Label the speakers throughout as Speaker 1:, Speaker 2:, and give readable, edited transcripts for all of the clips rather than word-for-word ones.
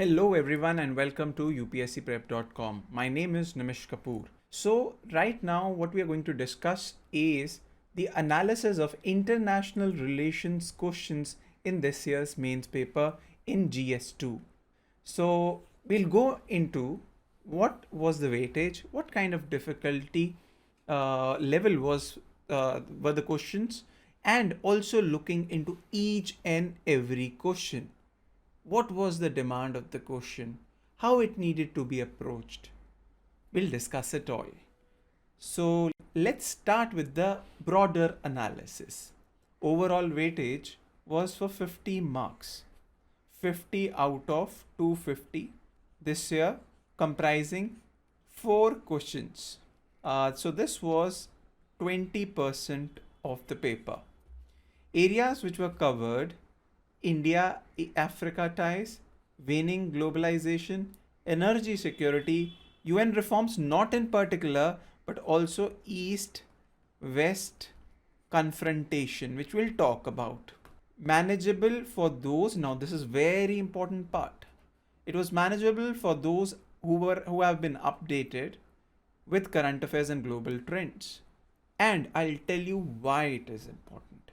Speaker 1: Hello everyone and welcome to UPSCprep.com. My name is Nimish Kapoor. So right now what we are going to discuss is the analysis of international relations questions in this year's mains paper in GS2. So we'll go into what was the weightage, what kind of difficulty level were the questions, and also looking into each and every question. What was the demand of the question? How it needed to be approached? We'll discuss it all. So let's start with the broader analysis. Overall weightage was for 50 marks. 50 out of 250 this year, comprising 4 questions. So this was 20% of the paper. Areas which were covered: India-Africa ties, waning globalization, energy security, UN reforms, not in particular, but also East-West confrontation, which we'll talk about. Manageable for those, now this is very important part. It was manageable for those who have been updated with current affairs and global trends. And I'll tell you why it is important.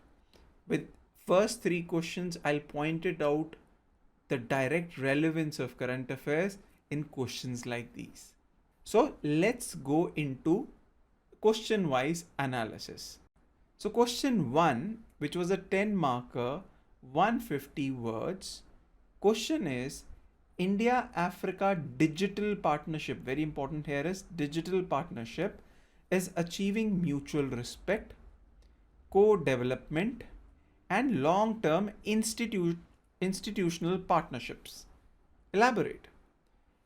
Speaker 1: With first 3 questions, I'll point it out the direct relevance of current affairs in questions like these. So let's go into question wise analysis. So question 1, which was a 10 marker, 150 words. Question is India-Africa digital partnership, very important here is digital partnership, is achieving mutual respect, co-development, and long-term institutional partnerships. Elaborate.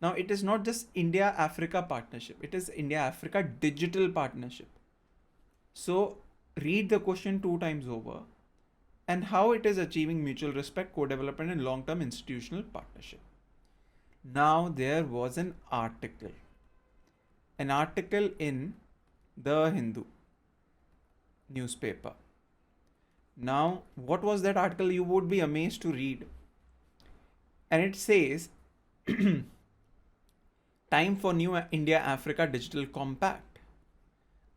Speaker 1: Now it is not just India-Africa partnership, it is India-Africa digital partnership. So read the question 2 times over and how it is achieving mutual respect, co-development, and long-term institutional partnership. Now there was an article in the Hindu newspaper. Now, what was that article? You would be amazed to read. And it says, time for new India-Africa Digital Compact.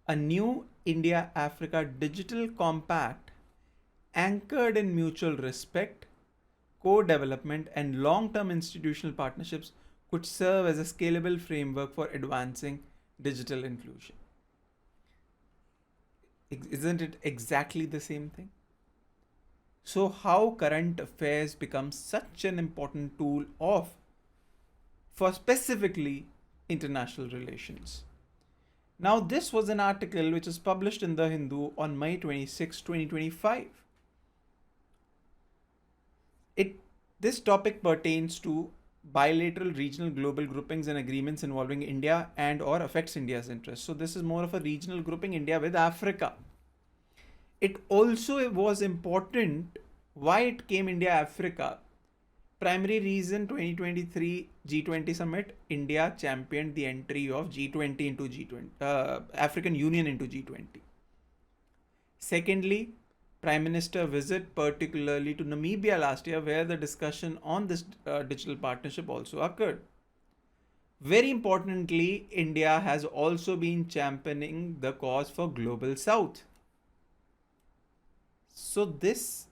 Speaker 1: A new India-Africa Digital Compact anchored in mutual respect, co-development, and long-term institutional partnerships could serve as a scalable framework for advancing digital inclusion. Isn't it exactly the same thing? So how current affairs becomes such an important tool for specifically international relations. Now this was an article which was published in the Hindu on May 26, 2025. This topic pertains to bilateral, regional, global groupings and agreements involving India and or affects India's interests. So this is more of a regional grouping, India with Africa. It also was important why it came India-Africa. Primary reason, 2023 G20 summit, India championed the entry of G20 into G20, African Union into G20. Secondly, Prime Minister visit particularly to Namibia last year, where the discussion on this digital partnership also occurred. Very importantly, India has also been championing the cause for Global South. So this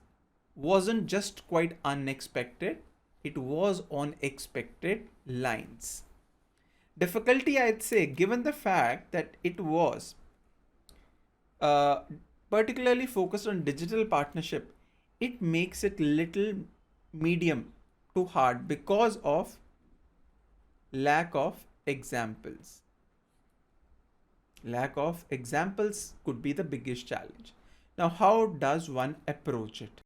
Speaker 1: wasn't just quite unexpected, it was on expected lines. Difficulty, I'd say, given the fact that it was particularly focused on digital partnership, it makes it little medium to hard because of lack of examples. Lack of examples could be the biggest challenge. Now, how does one approach it?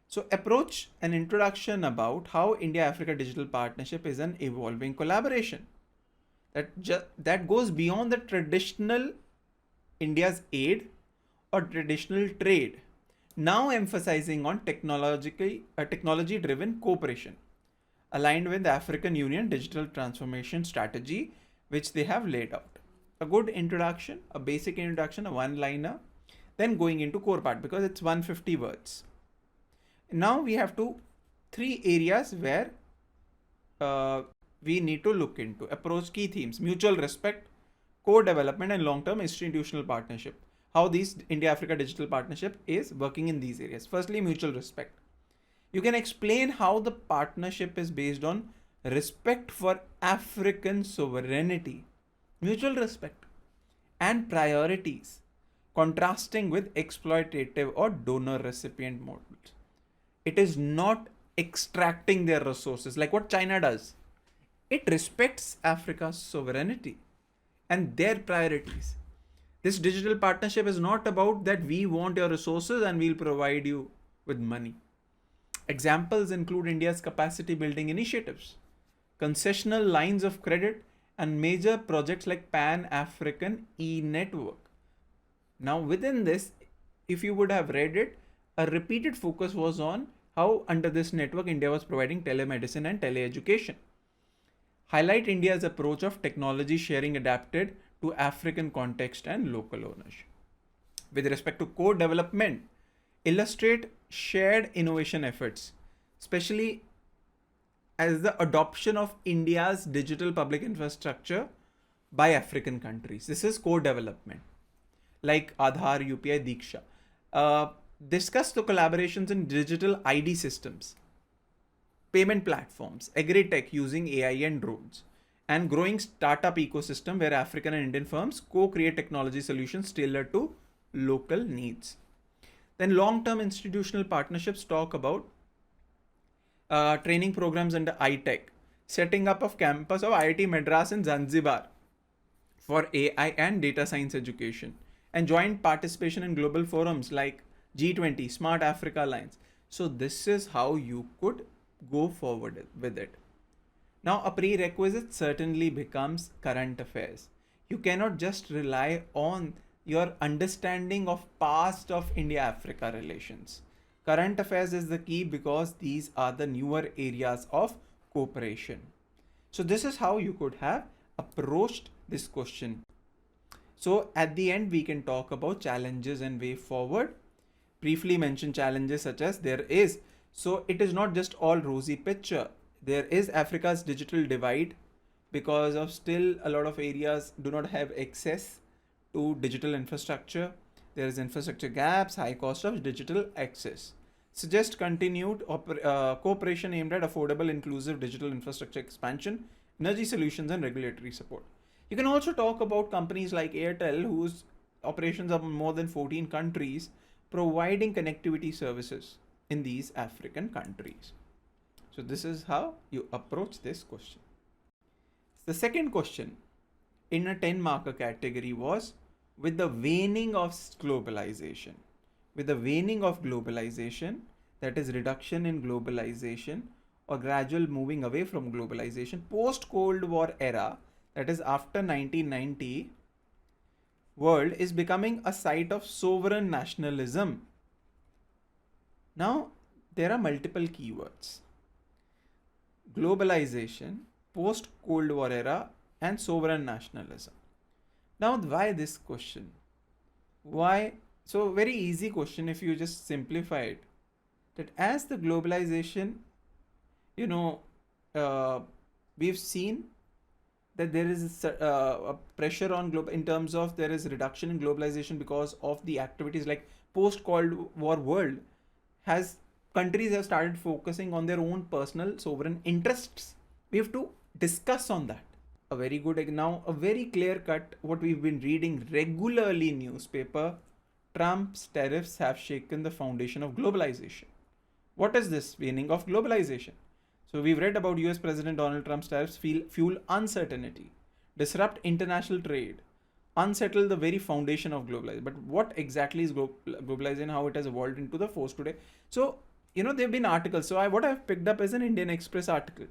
Speaker 1: So approach an introduction about how India-Africa Digital Partnership is an evolving collaboration that goes beyond the traditional India's aid or traditional trade, now emphasizing on technology-driven cooperation, aligned with the African Union digital transformation strategy, which they have laid out. A good introduction, a basic introduction, a one-liner, then going into core part because it's 150 words. Now we have 3 areas where we need to look into. Approach key themes: mutual respect, co-development, and long-term institutional partnership. How these India-Africa digital partnership is working in these areas. Firstly, mutual respect. You can explain how the partnership is based on respect for African sovereignty, mutual respect, and priorities, contrasting with exploitative or donor recipient models. It is not extracting their resources like what China does. It respects Africa's sovereignty and their priorities. This digital partnership is not about that we want your resources and we'll provide you with money. Examples include India's capacity building initiatives, concessional lines of credit, and major projects like Pan African e network. Now, within this, if you would have read it, a repeated focus was on how, under this network, India was providing telemedicine and teleeducation. Highlight India's approach of technology sharing adapted to African context and local ownership. With respect to co-development, illustrate shared innovation efforts, especially as the adoption of India's digital public infrastructure by African countries. This is co-development, like Aadhaar, UPI, Diksha. Discuss the collaborations in digital ID systems, payment platforms, agri-tech using AI and drones, and growing startup ecosystem where African and Indian firms co-create technology solutions tailored to local needs. Then long-term institutional partnerships talk about training programs under iTech, setting up of campus of IIT Madras in Zanzibar for AI and data science education, and joint participation in global forums like G20, Smart Africa Alliance. So this is how you could go forward with it. Now, a prerequisite certainly becomes current affairs. You cannot just rely on your understanding of past of India-Africa relations. Current affairs is the key because these are the newer areas of cooperation. So this is how you could have approached this question. So at the end, we can talk about challenges and way forward. Briefly mention challenges such as so it is not just all rosy picture. There is Africa's digital divide because of still a lot of areas do not have access to digital infrastructure. There is infrastructure gaps, high cost of digital access. Suggest continued cooperation aimed at affordable, inclusive digital infrastructure expansion, energy solutions, and regulatory support. You can also talk about companies like Airtel, whose operations are in more than 14 countries, providing connectivity services in these African countries. So this is how you approach this question. The second question in a 10-marker category was with the waning of globalization. With the waning of globalization, that is reduction in globalization or gradual moving away from globalization, post-Cold War era, that is after 1990, world is becoming a site of sovereign nationalism. Now, there are multiple keywords: globalization, post-Cold War era, and sovereign nationalism. Now, why this question? Why? So, very easy question if you just simplify it. That as the globalization, we've seen that there is a pressure on in terms of there is reduction in globalization because of the activities like post-Cold War world countries have started focusing on their own personal sovereign interests. We have to discuss on that. A very clear cut what we've been reading regularly in newspaper. Trump's tariffs have shaken the foundation of globalization. What is this waning of globalization? So we've read about US President Donald Trump's tariffs fuel uncertainty, disrupt international trade, unsettle the very foundation of globalization. But what exactly is globalization, how it has evolved into the force today? So, there have been articles. So what I've picked up is an Indian Express article,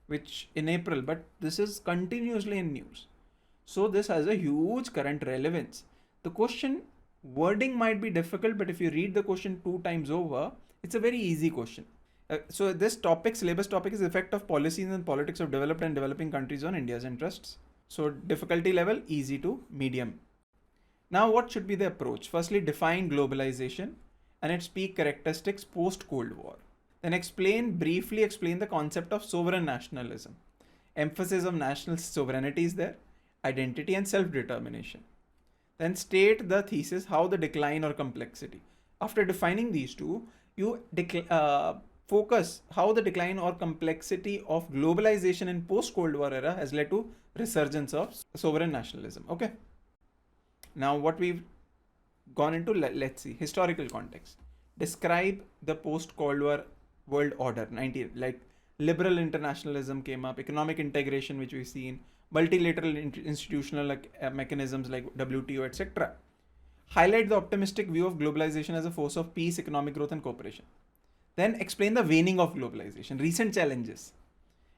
Speaker 1: which in April, but this is continuously in news. So this has a huge current relevance. The question wording might be difficult, but if you read the question 2 times over, it's a very easy question. So this syllabus topic is effect of policies and politics of developed and developing countries on India's interests. So difficulty level, easy to medium. Now what should be the approach? Firstly, define globalization and its peak characteristics post-Cold War. Then briefly explain the concept of sovereign nationalism. Emphasis of national sovereignty is there, identity and self-determination. Then state the thesis, how the decline or complexity. After defining these two, you focus how the decline or complexity of globalization in post-Cold War era has led to resurgence of sovereign nationalism. Okay. Now what we've gone into, let's see, historical context. Describe the post-Cold War world order. Like liberal internationalism came up, economic integration, which we've seen, multilateral institutional mechanisms like WTO, etc. Highlight the optimistic view of globalization as a force of peace, economic growth, and cooperation. Then explain the waning of globalization, recent challenges,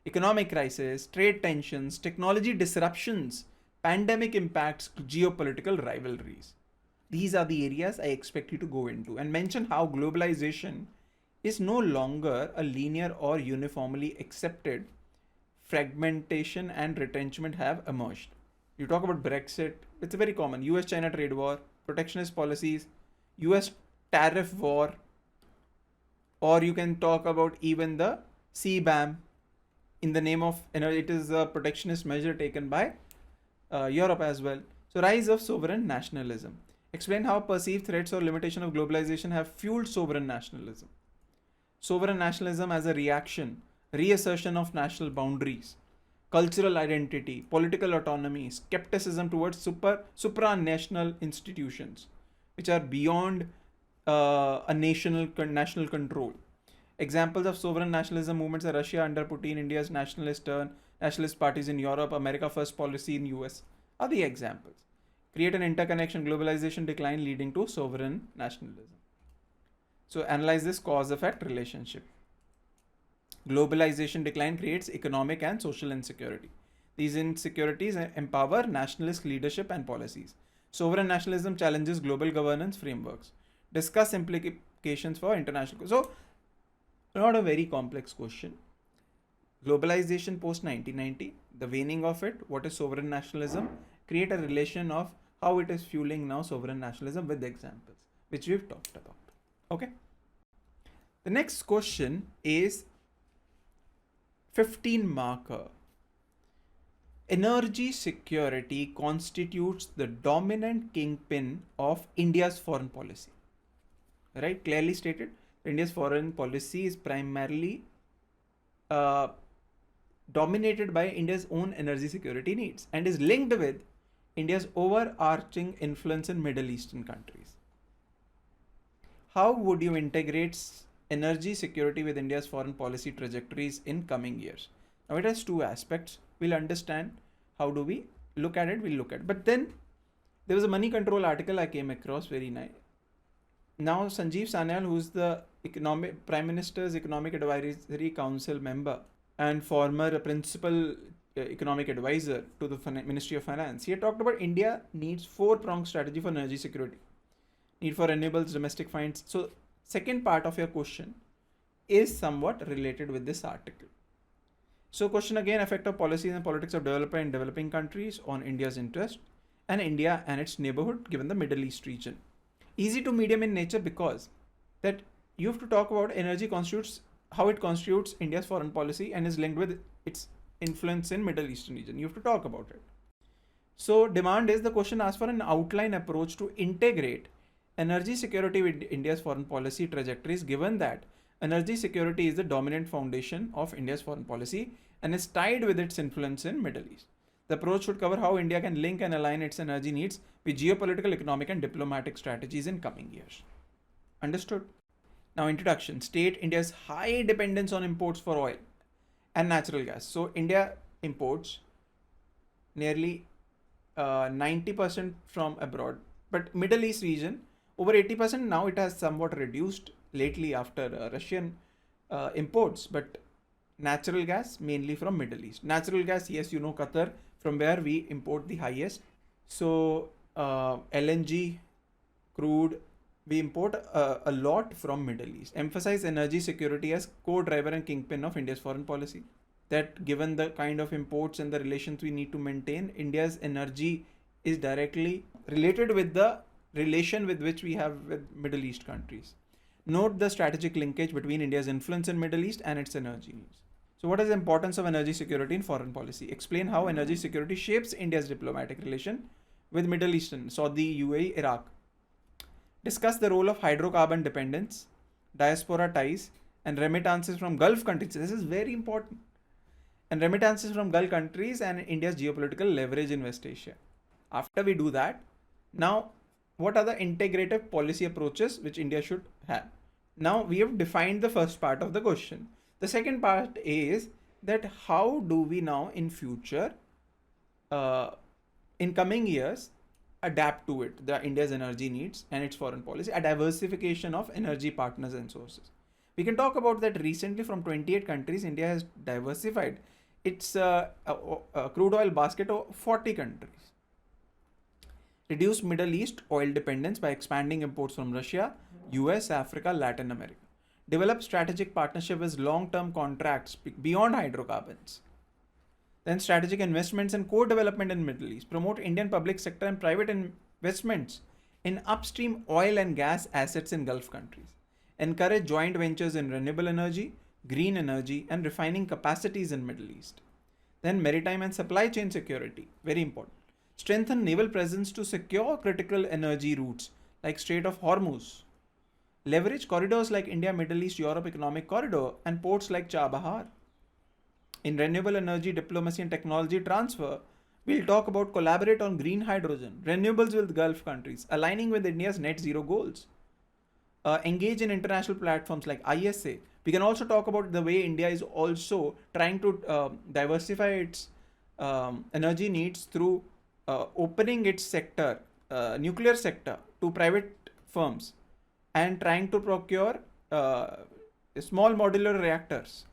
Speaker 1: economic crisis, trade tensions, technology disruptions, pandemic impacts, geopolitical rivalries. These are the areas I expect you to go into, and mention how globalization is no longer a linear or uniformly accepted. Fragmentation and retrenchment have emerged. You talk about Brexit, it's very common. US-China trade war, protectionist policies, US tariff war, or you can talk about even the CBAM in the name of, it is a protectionist measure taken by Europe as well. So rise of sovereign nationalism. Explain how perceived threats or limitation of globalization have fueled sovereign nationalism. Sovereign nationalism as a reaction, reassertion of national boundaries, cultural identity, political autonomy, skepticism towards supranational institutions, which are beyond a national control. Examples of sovereign nationalism movements are Russia under Putin, India's nationalist turn, nationalist parties in Europe, America First policy in US are the examples. Create an interconnection, globalization decline leading to sovereign nationalism. So analyze this cause-effect relationship. Globalization decline creates economic and social insecurity. These insecurities empower nationalist leadership and policies. Sovereign nationalism challenges global governance frameworks. Discuss implications for international. So, not a very complex question. Globalization post 1990, the waning of it, what is sovereign nationalism, create a relation of how it is fueling now sovereign nationalism with examples, which we've talked about. Okay. The next question is 15 marker. Energy security constitutes the dominant kingpin of India's foreign policy. Right? Clearly stated, India's foreign policy is primarily dominated by India's own energy security needs and is linked with India's overarching influence in Middle Eastern countries. How would you integrate energy security with India's foreign policy trajectories in coming years? Now it has two aspects. We'll understand how do we look at it, we'll look at it. But then there was a money control article I came across, very nice. Now Sanjeev Sanyal, who's the Prime Minister's Economic Advisory Council member and former principal economic advisor to the Ministry of Finance, he had talked about India needs 4-pronged strategy for energy security. Need for renewables, domestic finds. So second part of your question is somewhat related with this article. So question again, effect of policies and politics of development in developing countries on India's interest and India and its neighborhood given the Middle East region. Easy to medium in nature because that you have to talk about energy constitutes, how it constitutes India's foreign policy and is linked with its influence in Middle Eastern region. You have to talk about it. So demand is, the question asks for an outline approach to integrate energy security with India's foreign policy trajectories, given that energy security is the dominant foundation of India's foreign policy and is tied with its influence in Middle East. The approach should cover how India can link and align its energy needs with geopolitical, economic and diplomatic strategies in coming years. Understood? Now introduction. State India's high dependence on imports for oil and natural gas. So India imports nearly 90% from abroad, but Middle East region over 80%. Now it has somewhat reduced lately after Russian imports, but natural gas mainly from Middle East. Natural gas, yes, you know Qatar, from where we import the highest. So LNG, crude, we import a lot from Middle East. Emphasize energy security as core driver and kingpin of India's foreign policy. That given the kind of imports and the relations we need to maintain, India's energy is directly related with the relation with which we have with Middle East countries. Note the strategic linkage between India's influence in Middle East and its energy needs. So what is the importance of energy security in foreign policy? Explain how energy security shapes India's diplomatic relation with Middle Eastern, Saudi, UAE, Iraq. Discuss the role of hydrocarbon dependence, diaspora ties, and remittances from Gulf countries. This is very important. And remittances from Gulf countries and India's geopolitical leverage in West Asia. After we do that, now what are the integrative policy approaches which India should have? Now we have defined the first part of the question. The second part is that how do we now in future, in coming years, adapt to it, the India's energy needs and its foreign policy, a diversification of energy partners and sources. We can talk about that recently from 28 countries, India has diversified its crude oil basket of 40 countries. Reduce Middle East oil dependence by expanding imports from Russia, US, Africa, Latin America. Develop strategic partnership with long-term contracts beyond hydrocarbons. Then strategic investments and co-development in Middle East. Promote Indian public sector and private investments in upstream oil and gas assets in Gulf countries. Encourage joint ventures in renewable energy, green energy, and refining capacities in Middle East. Then maritime and supply chain security, very important. Strengthen naval presence to secure critical energy routes like Strait of Hormuz. Leverage corridors like India, Middle East, Europe Economic Corridor and ports like Chabahar. In renewable energy, diplomacy and technology transfer, we'll talk about collaborate on green hydrogen, renewables with Gulf countries, aligning with India's net zero goals. Engage in international platforms like ISA. We can also talk about the way India is also trying to diversify its energy needs through opening its sector, nuclear sector, to private firms and trying to procure small modular reactors.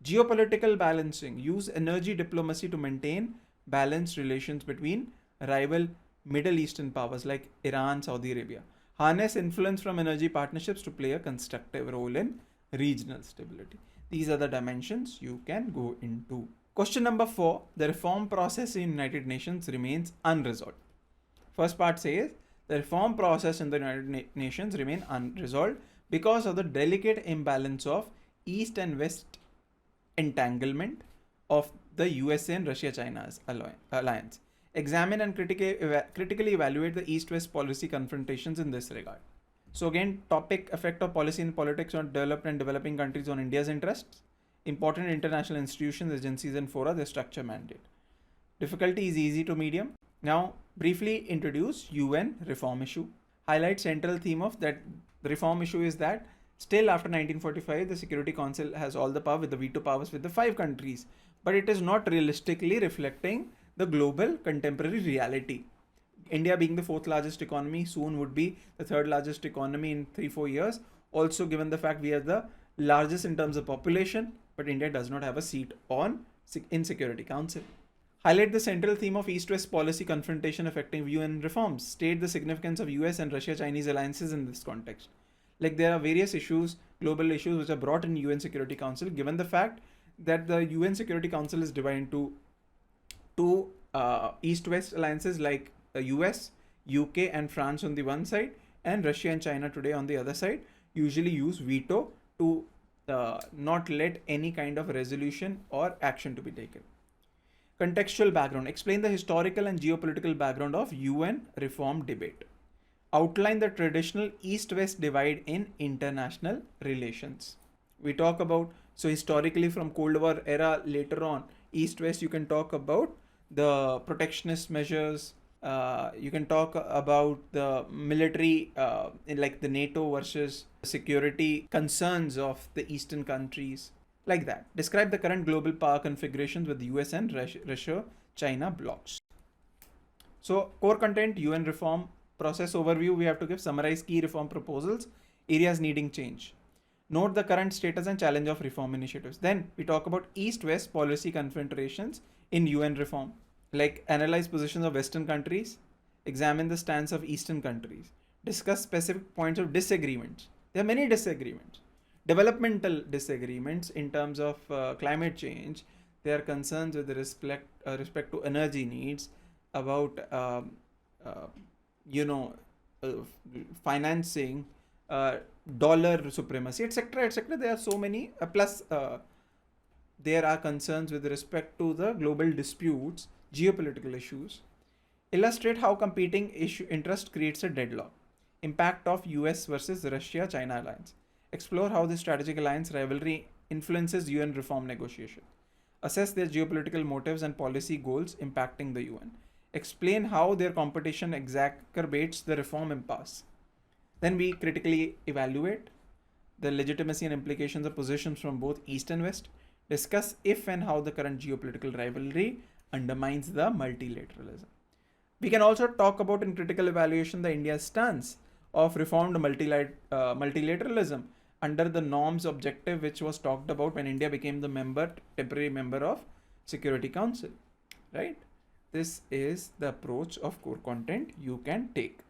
Speaker 1: Geopolitical balancing. Use energy diplomacy to maintain balanced relations between rival Middle Eastern powers like Iran, Saudi Arabia. Harness influence from energy partnerships to play a constructive role in regional stability. These are the dimensions you can go into. Question number 4. The reform process in United Nations remains unresolved. First part says the reform process in the United Nations remain unresolved because of the delicate imbalance of East and West entanglement of the USA and Russia-China's alliance. Examine and critically evaluate the East-West policy confrontations in this regard. So again, topic effect of policy and politics on developed and developing countries on India's interests. Important international institutions, agencies and fora, their structure mandate. Difficulty is easy to medium. Now, briefly introduce UN reform issue. Highlight central theme of that the reform issue is that still after 1945, the Security Council has all the power with the veto powers with the 5 countries, but it is not realistically reflecting the global contemporary reality. India being the 4th largest economy soon would be the 3rd largest economy in 3-4 years. Also given the fact we are the largest in terms of population, but India does not have a seat in Security Council. Highlight the central theme of East-West policy confrontation affecting UN reforms. State the significance of US and Russia-Chinese alliances in this context. Like there are various issues, global issues which are brought in UN Security Council given the fact that the UN Security Council is divided into two East-West alliances like US, UK and France on the one side and Russia and China today on the other side usually use veto to not let any kind of resolution or action to be taken. Contextual background. Explain the historical and geopolitical background of UN reform debate. Outline the traditional East-West divide in international relations. We talk about, so historically from Cold War era later on, East-West you can talk about the protectionist measures, you can talk about the military in like the NATO versus security concerns of the Eastern countries, like that. Describe the current global power configurations with the US and Russia-China blocs. So core content, UN reform process overview, we have to give summarize key reform proposals, areas needing change. Note the current status and challenge of reform initiatives. Then we talk about East-West policy confrontations in UN reform, like analyze positions of Western countries, examine the stance of Eastern countries, discuss specific points of disagreements. There are many disagreements. Developmental disagreements in terms of climate change. There are concerns with respect to energy needs, about financing dollar supremacy, etc., etc. There are so many. Plus, there are concerns with respect to the global disputes, geopolitical issues. Illustrate how competing interest creates a deadlock. Impact of US versus Russia-China alliance. Explore how the strategic alliance rivalry influences UN reform negotiation. Assess their geopolitical motives and policy goals impacting the UN. Explain how their competition exacerbates the reform impasse. Then we critically evaluate the legitimacy and implications of positions from both East and West. Discuss if and how the current geopolitical rivalry undermines the multilateralism. We can also talk about in critical evaluation the India's stance of reformed multilateralism under the norms objective, which was talked about when India became the temporary member of Security Council, right? This is the approach of core content you can take.